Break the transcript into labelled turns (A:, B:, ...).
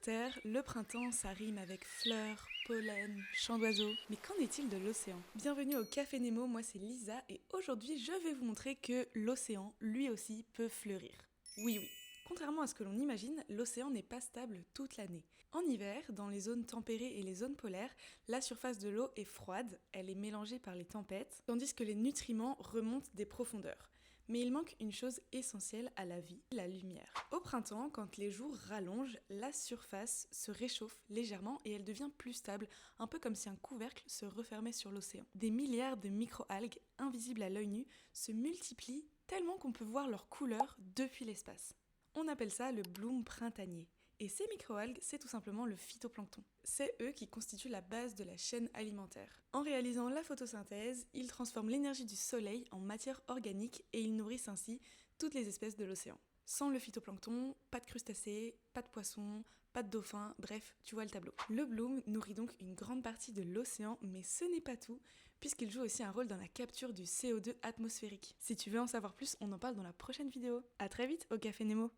A: Terre, le printemps, ça rime avec fleurs, pollen, chants d'oiseaux. Mais qu'en est-il de l'océan? Bienvenue au Café Nemo, moi c'est Lisa et aujourd'hui je vais vous montrer que l'océan, lui aussi, peut fleurir. Oui, oui. Contrairement à ce que l'on imagine, l'océan n'est pas stable toute l'année. En hiver, dans les zones tempérées et les zones polaires, la surface de l'eau est froide, elle est mélangée par les tempêtes, tandis que les nutriments remontent des profondeurs. Mais il manque une chose essentielle à la vie, la lumière. Au printemps, quand les jours rallongent, la surface se réchauffe légèrement et elle devient plus stable, un peu comme si un couvercle se refermait sur l'océan. Des milliards de micro-algues, invisibles à l'œil nu, se multiplient tellement qu'on peut voir leur couleur depuis l'espace. On appelle ça le bloom printanier. Et ces microalgues, c'est tout simplement le phytoplancton. C'est eux qui constituent la base de la chaîne alimentaire. En réalisant la photosynthèse, ils transforment l'énergie du soleil en matière organique et ils nourrissent ainsi toutes les espèces de l'océan. Sans le phytoplancton, pas de crustacés, pas de poissons, pas de dauphins, bref, tu vois le tableau. Le bloom nourrit donc une grande partie de l'océan, mais ce n'est pas tout, puisqu'il joue aussi un rôle dans la capture du CO2 atmosphérique. Si tu veux en savoir plus, on en parle dans la prochaine vidéo. À très vite au Café Nemo.